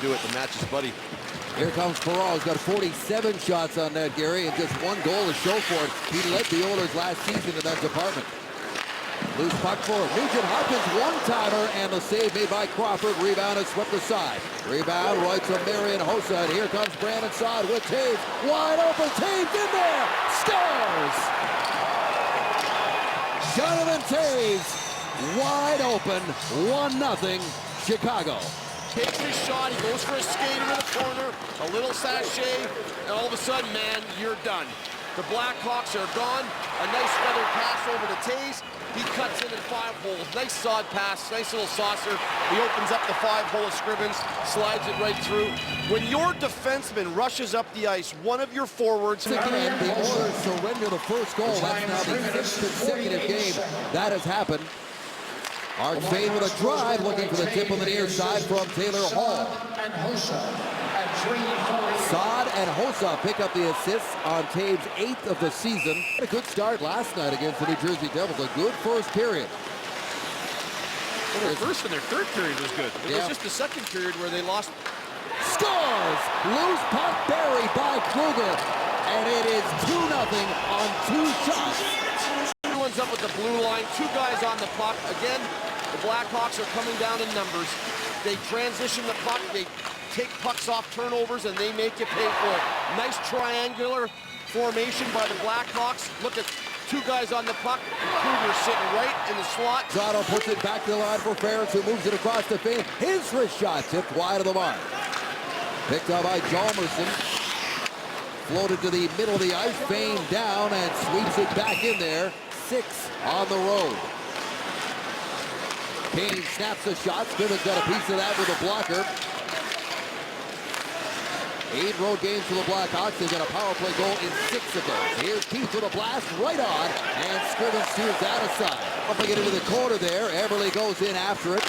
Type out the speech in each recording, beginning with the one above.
do it to match his buddy. Here comes Perreault. He's got 47 shots on net, Gary, and just one goal to show for it. He led the Oilers last season in that department. Loose puck for Nugent Hopkins, one-timer, and the save made by Crawford. Rebound is swept aside. Rebound right to Marian Hossa, and here comes Brandon Saad with Toews. Wide open, Toews in there! Scores! Jonathan Toews, wide open, 1-0, Chicago. Takes his shot, he goes for a skate into the corner, a little sachet, and all of a sudden, man, you're done. The Blackhawks are gone. A nice feathered pass over to Toews. He cuts in at 5 holes. Nice sod pass, nice little saucer. He opens up the 5-hole of Scrivens, slides it right through. When your defenseman rushes up the ice, one of your forwards... Again, the Oilers surrender the first goal. That's now the 6th consecutive game that has happened. Art Spain with a drive, looking for the tip on the near side from Taylor Hall. Saad and Hossa pick up the assists on Toews' 8th of the season. A good start last night against the New Jersey Devils. A good first period. Well, their first and their third period was good. It was just the second period where they lost. Scores! Loose puck buried by Kruger. And it is 2-0 on 2 shots. Everyone's up with the blue line. 2 guys on the puck. Again, the Blackhawks are coming down in numbers. They transition the puck. They take pucks off turnovers, and they make you pay for it. Nice triangular formation by the Blackhawks. Look at 2 guys on the puck. Kruger sitting right in the slot. Zotto puts it back to the line for Ferris, who moves it across the field. His wrist shot tipped wide of the mark. Picked up by Hjalmarsson. Floated to the middle of the ice. Fane down and sweeps it back in there. 6 on the road. Kane snaps the shot. Scrivens got a piece of that with a blocker. 8 road games for the Blackhawks. They've got a power play goal in 6 of those. Here's Keith with a blast right on, and Scrivens steers that aside. Pumping it into the corner there. Eberle goes in after it.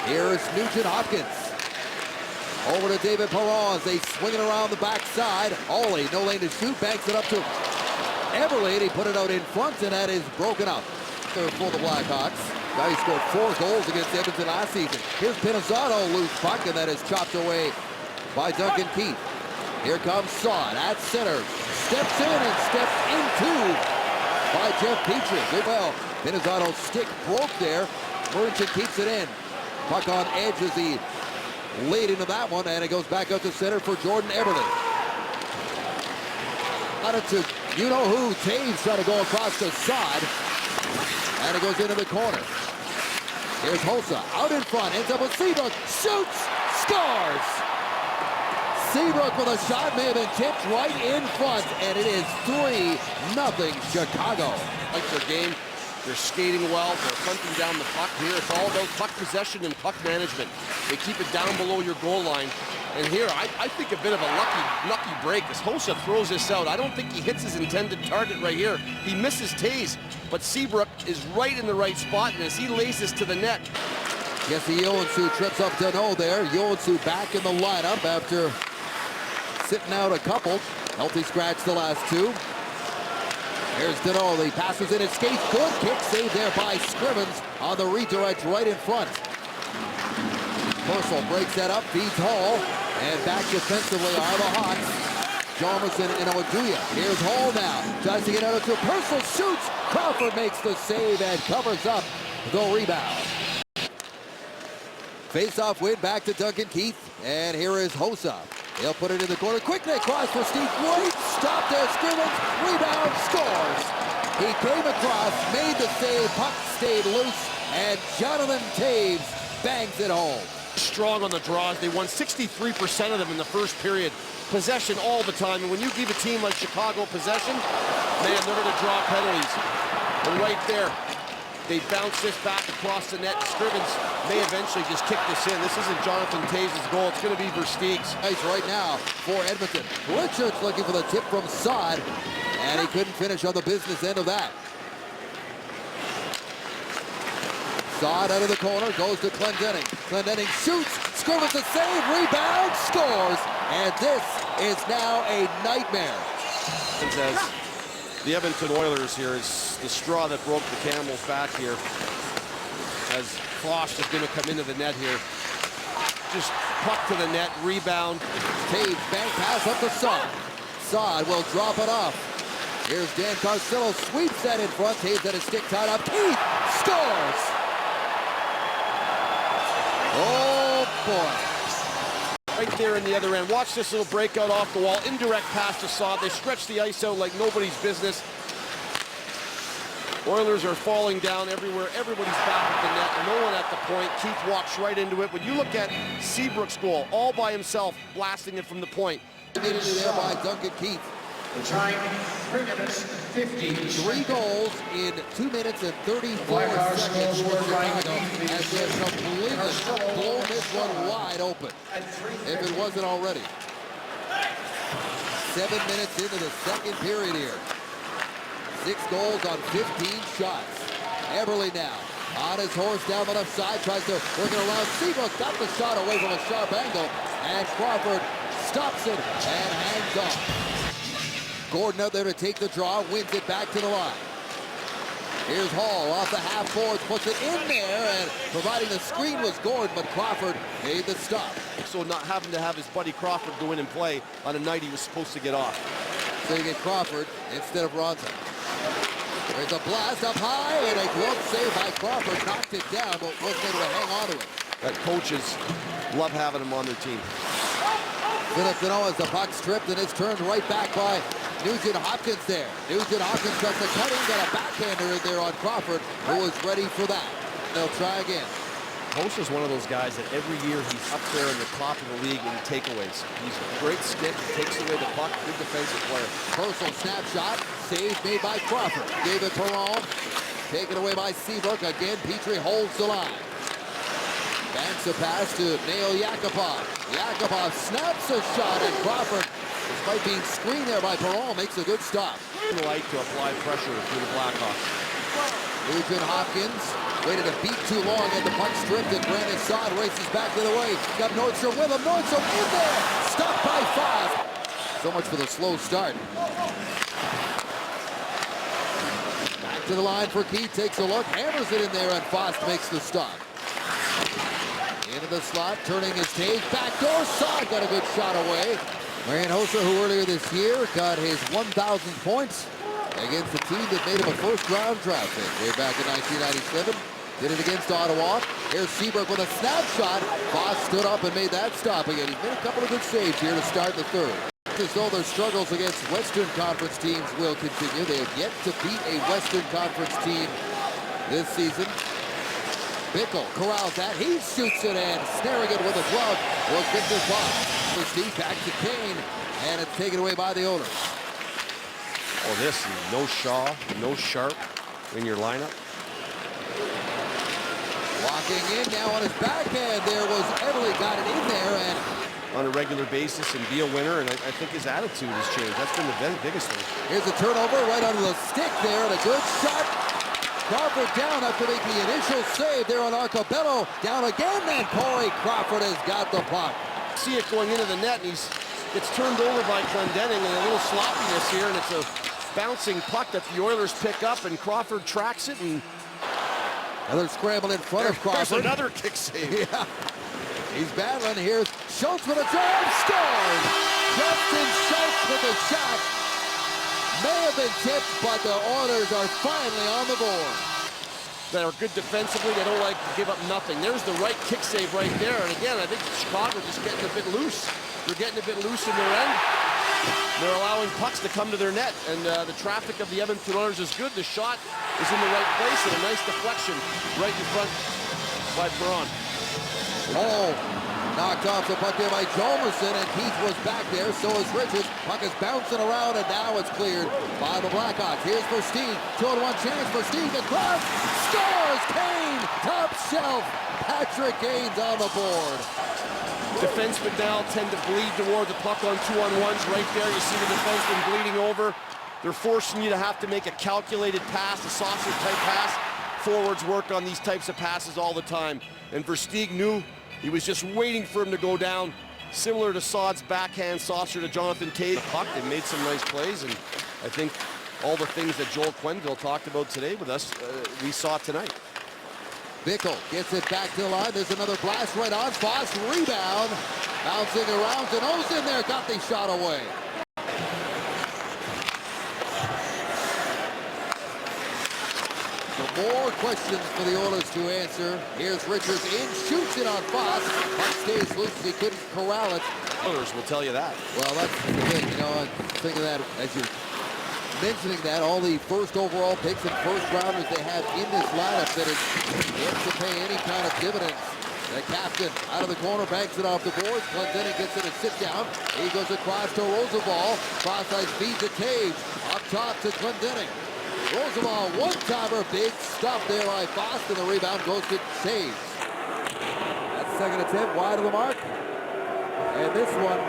Here's Nugent Hopkins. Over to David Perreault as they swing it around the backside. Ollie, no lane to shoot, banks it up to Eberle, and he put it out in front, and that is broken up. Third for the Blackhawks. Guy scored 4 goals against Edmonton last season. Here's Pinizzotto, loose puck, and that is chopped away by Duncan Keith. Here comes Saad at center. Steps in and steps into by Jeff Petrie. Well, Pinizzotto's stick broke there. Merchant keeps it in. Puck on edge as he laid into that one, and it goes back out to center for Jordan Eberle. Got it to you-know-who. Toews trying to go across to Saad, and it goes into the corner. Here's Hossa out in front, ends up with Seabrook, shoots, scores! Seabrook with a shot, may have been tipped right in front, and it is 3-0 Chicago. Like their game, they're skating well, they're hunting down the puck here. It's all about puck possession and puck management. They keep it down below your goal line. And here, I think a bit of a lucky break as Hossa throws this out. I don't think he hits his intended target right here. He misses Toews, but Seabrook is right in the right spot, and as he lays this to the net. Jesse Joensuu trips up Danault there. Joensuu back in the lineup after sitting out a couple. Healthy scratch the last 2. Here's Danault. He passes in his skates. Good kick save there by Scrivens on the redirect right in front. Purcell breaks that up, feeds Hall, and back defensively are the Hawks. Hjalmarsson and Oduya. Here's Hall now. Tries to get out to Purcell, shoots. Crawford makes the save and covers up the rebound. Face-off win back to Duncan Keith, and here is Hossa. He'll put it in the corner. Quickly across for Steve. Great stop there. Scrivens. Rebound. Scores. He came across, made the save. Puck stayed loose. And Jonathan Toews bangs it home. Strong on the draws. They won 63% of them in the first period. Possession all the time. And when you give a team like Chicago possession, man, they're going to draw penalties. And right there, they bounce this back across the net. Scrivens may eventually just kick this in. This isn't Jonathan Toews' goal. It's going to be Versteeg's. Nice right now for Edmonton. Richards looking for the tip from Saad, and he couldn't finish on the business end of that. Saad out of the corner, goes to Clendening. Clendening shoots, Scrivens a save, rebound, scores, and this is now a nightmare. As the Edmonton Oilers here is the straw that broke the camel's back here, as Foss is going to come into the net here. Just puck to the net, rebound. Taves bank pass up to Saad. Saad will drop it off. Here's Dan Carcillo, sweeps that in front. Taves at his stick tied up. Keith scores! Oh boy. Right there in the other end. Watch this little breakout off the wall. Indirect pass to Saad. They stretch the ice out like nobody's business. Oilers are falling down everywhere. Everybody's back at the net. No one at the point. Keith walks right into it. When you look at Seabrook's goal, all by himself, blasting it from the point. Immediately there by Duncan Keith. The time, 3 minutes, 50 3 goals in 2 minutes and 34 Blackhawks seconds goals for were by Chicago Keith. as they're completely blown this one wide open, if it wasn't already. 7 minutes into the second period here. 6 goals on 15 shots. Eberle now on his horse down the left side, tries to work it around. Seabrook got the shot away from a sharp angle, and Crawford stops it and hangs off. Gordon out there to take the draw, wins it back to the line. Here's Hall off the half boards, puts it in there, and providing the screen was Gordon, but Crawford made the stop. So not having to have his buddy Crawford go in and play on a night he was supposed to get off. So you get Crawford instead of Ronson. There's a blast up high, and a glove save by Crawford, knocked it down, but wasn't able to hang on to it. That coaches love having him on their team. Filipino as the puck stripped, and it's turned right back by Nugent Hopkins there. Nugent Hopkins tries to cut in, got a backhander in there on Crawford, who was ready for that. They'll try again. Host is one of those guys that every year he's up there in the top of the league in takeaways. He's a great stick, takes away the puck, good defensive player. Personal snapshot, save made by Crawford. Gave it Perron, taken away by Seabrook. Again, Petrie holds the line. Banks a pass to Nail Yakupov. Yakupov snaps a shot, and Crawford, despite being screened there by Perron, makes a good stop. Light to apply pressure to the Blackhawks. Nugent Hopkins waited a beat too long, and the puck stripped, and Brandon Saad races back to the way. Got Nordstrom with him. Nordstrom in there. Stopped by Foss. So much for the slow start. Back to the line for Keith. Takes a look, hammers it in there, and Foss makes the stop. Into the slot, turning his Taves. Backdoor, Saad got a good shot away. Marian Hossa, who earlier this year got his 1,000th points against the team that made him a first-round draft pick way back in 1997. Did it against Ottawa. Here's Seabrook with a snapshot. Foss stood up and made that stop again. He's made a couple of good saves here to start the third. As though their struggles against Western Conference teams will continue. They have yet to beat a Western Conference team this season. Bickle corrals that. He shoots it, and snaring it with a glove was Victor Foss. Steve back to Kane, and it's taken away by the Oilers. Oh, this is no Shaw, no Sharp in your lineup. Walking in now on his backhand. There was Eberle, got it in there, and On a regular basis and be a winner, and I think his attitude has changed. That's been the biggest thing. here's a turnover right under the stick there, and a good shot. Crawford down after making the initial save there on Arcobello. Down again, and Corey Crawford has got the puck. See it going into the net, and it's turned over by Clendening, and a little sloppiness here, and it's a bouncing puck that the Oilers pick up, and Crawford tracks it, and Another scramble in front of there's Crawford. another kick save. Yeah. He's battling here. Schultz with a drive, scores! Justin Schultz with a shot. May have been tipped, but the Oilers are finally on the board. That are good defensively. They don't like to give up nothing. There's the right kick save right there. And again, I think Chicago just getting a bit loose. They're getting a bit loose in their end. They're allowing pucks to come to their net. And the traffic of the Edmonton Oilers is good. The shot is in the right place, and a nice deflection right in front by Perron. Oh, knocked off the puck there by Jomerson, and Keith was back there. So is Richards. Puck is bouncing around, and now it's cleared by the Blackhawks. Here's Versteeg. 2-on-1 chance. Versteeg across. Scores! Kane! Top shelf. Patrick Kane's on the board. Defensemen now tend to bleed toward the puck on 2-on-1s. Right there, you see the defenseman bleeding over. They're forcing you to have to make a calculated pass, a saucer-type pass. Forwards work on these types of passes all the time. And Versteeg knew he was just waiting for him to go down. Similar to Saad's backhand saucer to Jonathan Toews. The puck, they made some nice plays, and I think all the things that Joel Quenneville talked about today with us, we saw tonight. Bickle gets it back to the line. There's another blast right on. Foss rebound. Bouncing around. Jano's in there. Got the shot away. So more questions for the Oilers to answer. Here's Richards in. Shoots it on Foss. Puck stays loose. He couldn't corral it. Oilers will tell you that. Well, that's the thing. You know, I'm thinking that as you're mentioning that, all the first overall picks and first rounders they have in this lineup that is yet to pay any kind of dividends. The captain out of the corner banks it off the boards. Clendening gets it a sit down. He goes across to Rosenthal. Cross-ice feed to Taves. Up top to Clendening. Rosenthal one-timer, big stop there by Boston. The rebound goes to Taves. That second attempt wide of the mark. And this one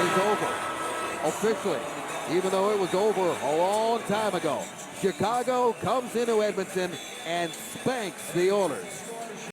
is over officially, even though it was over a long time ago. Chicago comes into Edmonton and spanks the Oilers.